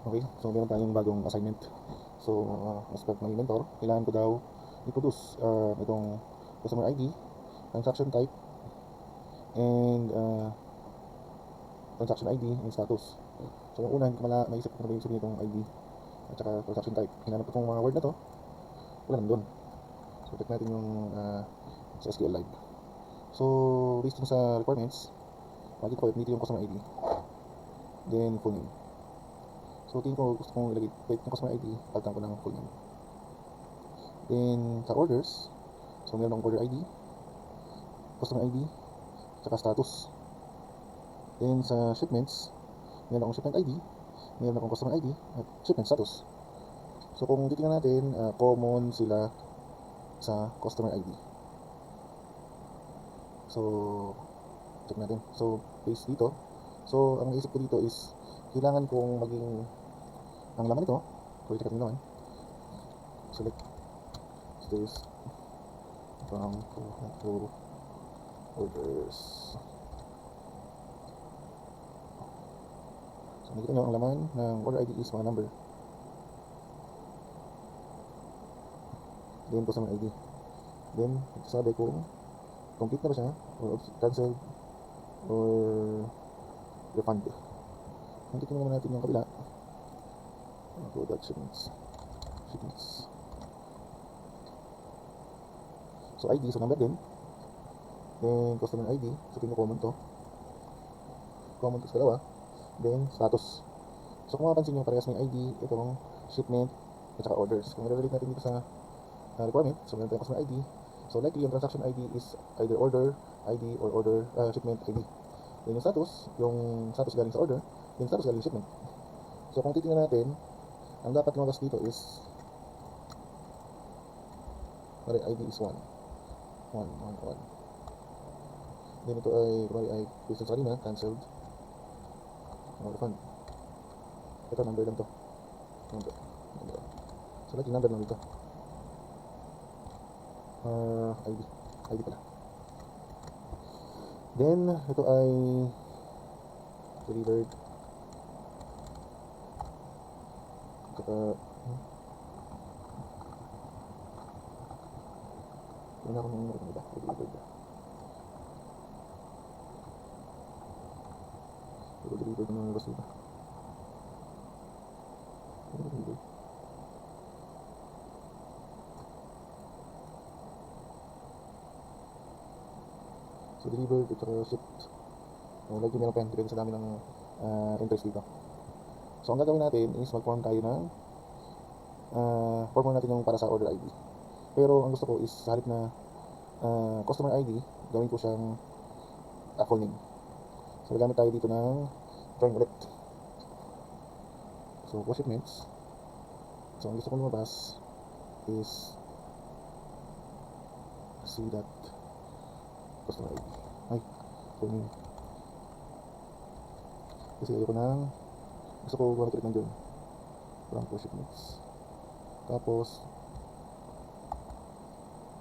Okay, so meron tayong bagong assignment. So, as per my mentor, kailangan ko daw i-produce itong customer ID, transaction type, and transaction ID and status. So, yung una, hindi ko maisip ko na ba yung sabihin itong ID at saka transaction type. Hinanap ko itong mga word na to, wala naman doon. So, check natin yung sa SQLite. So, based dun sa requirements, makikita ko dito yung customer ID, then full name. So, tingin ko gusto kong ilagay yung customer ID, palitan ko ng full name. Then, sa orders, so meron akong order ID, customer ID, saka status. Then, sa shipments, meron akong shipment ID, meron akong customer ID, at shipment status. So, kung titingnan natin, common sila sa customer ID. So, check natin. So, paste dito. So, ang naisip ko dito is, kailangan kong maging ang laman nito. So, check natin naman. Select this from to orders. So, nakikita nyo ang laman ng order ID is mga number. Then, customer ID. Then, sabi kung complete na ba siya, or cancel, or refund. Kung titignan naman natin yung kabila, product shipments. So, ID, so number din. Then, customer ID, so tingnan common to. Common to sa dalawa. Then, status. So, kung mapapansin nyo, parehas may ID, itong shipment, at saka orders. Kung i-relate natin dito sa requirement, so meron tayong customer ID. So, likely yung transaction ID is either order ID or order shipment ID. Then, yung status galing sa order, yung status galing sa shipment. So, kung titingnan natin, ang dapat lumabas dito is ID is 1. Then ito ay based sa kanina, cancelled, refund. Ito number lang to. Number. So lagi number lang dito. ID pala. Then ito ay delivered. Wala akong number ng iba. Delivered. Delivered ng mga basura. Delivered. So, delivered at saka shipped. Lagi meron pa yan. Depende sa dami ng entries dito. So, ang gagawin natin is mag-form tayo ng form natin yung para sa order ID. Pero, ang gusto ko is sa halip na customer ID, gawin ko siyang full name. So, gagamit tayo dito ng join ulit. So, for shipments. So, ang gusto kong lumabas is see that customer ID. Ay, full name. Kasi ayoko gusto ko gumamit ulit ng join. From for shipments. Tapos,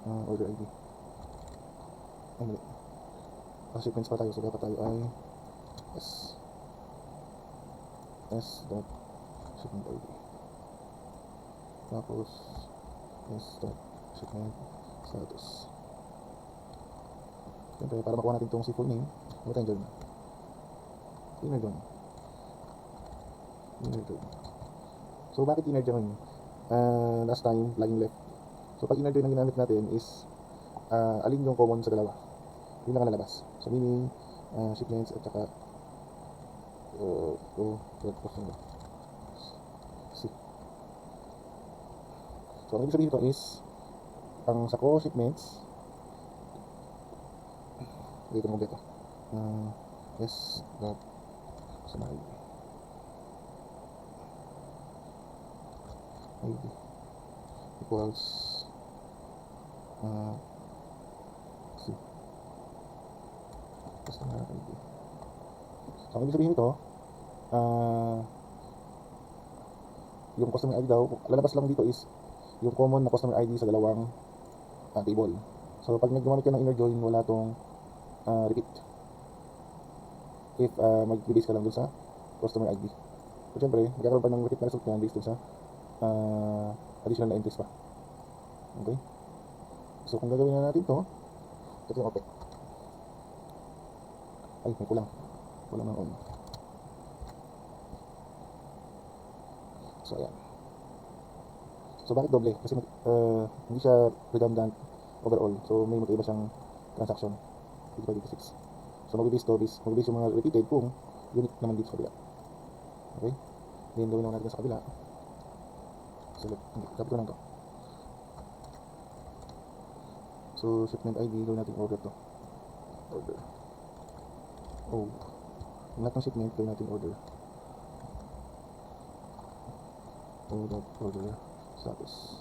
order ID. Ay, mali. Shipments pa tayo. So, dapat tayo ay S dot shipment ID. Tapos, S dot shipment status. Siyempre, para makuha natin itong si full name, ano tayong join? Inner join. So, bakit inner join? Last time, laging left. So, pag inner join ang ginamit natin is alin yung common sa dalawa. Yun lang ang lalabas. So, meaning, shipments at saka so, ang ibig sabihin ito is ang sa ko shipments dito mo dito yes dot summary ID equals C customer ID. So, ang ibig sabihin ito yung customer ID daw, lalabas lang dito is yung common na customer ID sa dalawang table. So, pag nag-gumamit ka ng inner join, wala tong repeat if mag-base ka lang dun sa customer ID. So syempre, magkakaroon pa ng repeat na result yan based dun sa additional na entries pa. Okay? So kung gagawin na natin to, ito yung OPEC. Ay, may kulang. Kulang ng on. So ayan. So bakit doble? Kasi hindi siya redundant overall. So may magkaiba siyang transaction. Dito 6. So mag-base yung mga repeated kung unique naman dito sa kabila. Okay? Then gawin naman natin sa kabila. Select. Copy ko lang to. So shipment ID, gawin natin order to. Order. Oh. Yung lahat ng shipment, gawin natin order. Order. Status.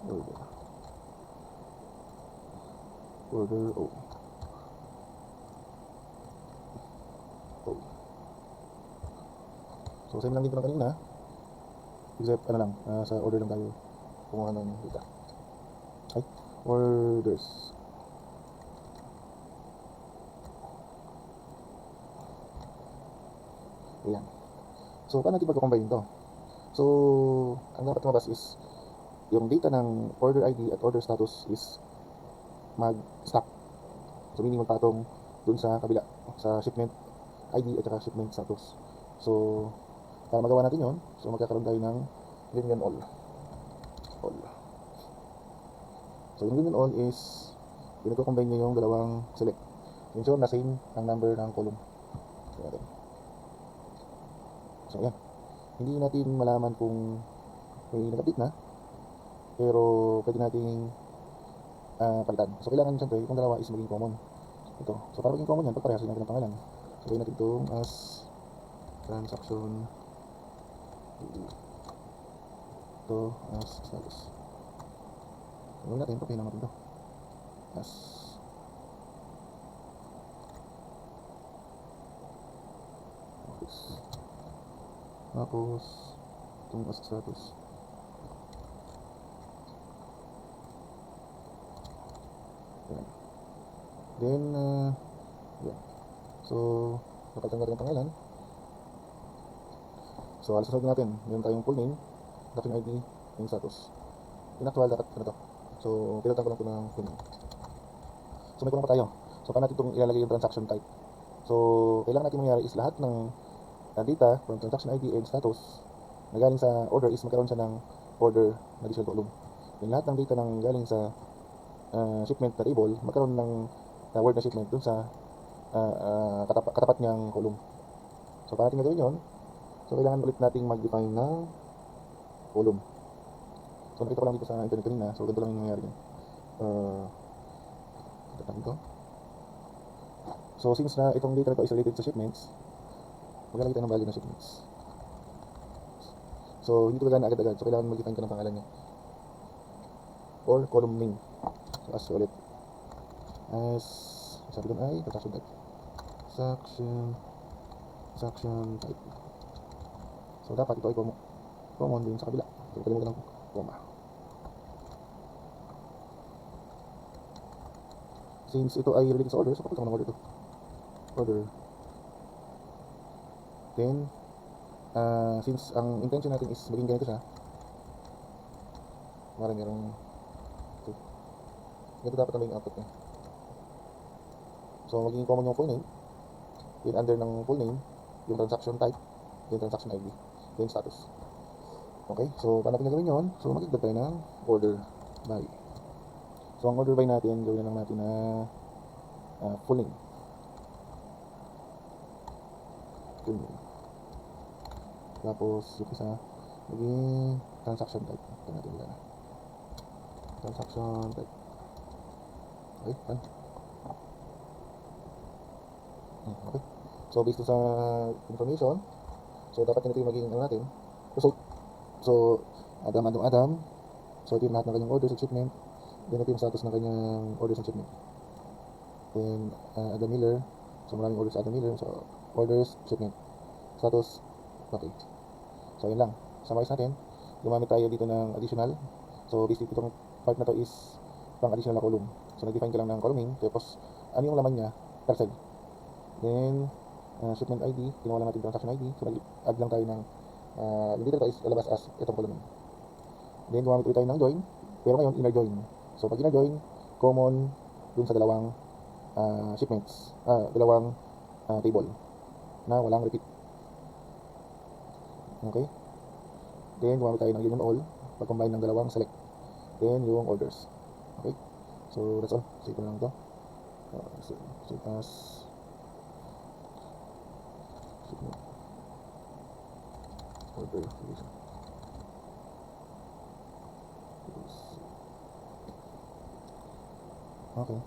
Order. Order O. O. So same lang dito ng kanina. Except ano lang, sa order lang tayo kumuha ng data. Ay, orders. Ayan. So paano natin pagkakombine to? So ang dapat lumabas is yung data ng order ID at order status is mag-stack. So meaning magpatong dun sa kabila, sa shipment ID at saka shipment status. So para magawa natin yon, so magkakaroon tayo ng union all. So yung union all is pinagko-combine niya yung dalawang select. Ensure na same ang number ng column. So yan. Hindi natin malaman kung may nag-update na, pero pwede nating palitan. So kailangan siyempre itong dalawa is maging common. Ito. So para maging common yan, pagparehasin natin ang pangalan. So gawin natin itong as transaction. Ito as status. So gawin natin, papahin natin ito. As tapos itong as status. Ayan. Then yeah. So napalitan natin ang pangalan. So alas sunod natin, meron tayong full name, document ID, yung status. Yung actual dapat ano to. So pinalitan ko lang ito ng full name. So may kulang pa tayo. So paano natin itong ilalagay yung transaction type? So kailangan natin mangyari is lahat ng data from transaction ID and status na galing sa order is magkaroon siya ng order na additional column. Yung lahat ng data ng galing sa shipment na table magkaroon ng word na shipment dun sa katapat niyang column. So para natin gawin yun, so kailangan ulit nating mag-define ng column. So nakita ko lang dito sa internet kanina, so ganito lang yung nangyayari yun. Ito. So since na itong data na ito is related sa shipments, maglalagay tayo ng value ng shipments. So hindi ito gagana agad-agad, so kailangan mag-define ka ng pangalan niya or column name. So as ulit as sabi doon ay transaction type, transaction type. So dapat ito ay common din sa kabila, so kalimutan ng comma. Since ito ay related sa order, so kapag ng order ito order. Then since ang intention natin is maging ganito siya, merong ganito dapat ang output niya. So magiging common yung full name, then under ng full name yung transaction type, then transaction ID, then status. Okay, so paano natin gagawin yun? So magigdag tayo ng order by. So ang order by natin, gawin na lang natin na full name. Tapos yung isa maging transaction type. Ito natin wala na. Transaction type. Okay, fine. Okay. So based sa information, so dapat ganito yung magiging ano natin. So Adam. So ito yung lahat ng kanyang orders and shipment. Then ito yung status ng kanyang orders and shipment. Then Adam Miller. So maraming orders sa Adam Miller. So orders, shipment, status. Okay. So yun lang. Summarize natin. Gumamit tayo dito ng additional. So basically itong part na to is pang additional na column. So nag-define ka lang ng column name. Tapos ano yung laman niya per cell. Then shipment ID, kinuha lang natin transaction ID. So nag-add lang tayo ng Yung dito is lalabas as itong column. Then gumamit ulit tayo ng join, pero ngayon inner join. So pag inner join, common dun sa dalawang shipments, dalawang table na walang repeat. Okay? Then gumamit tayo ng union all, pag-combine ng dalawang select. Then yung orders. Okay? So that's all. Save ko na lang ito. Save as order. Okay.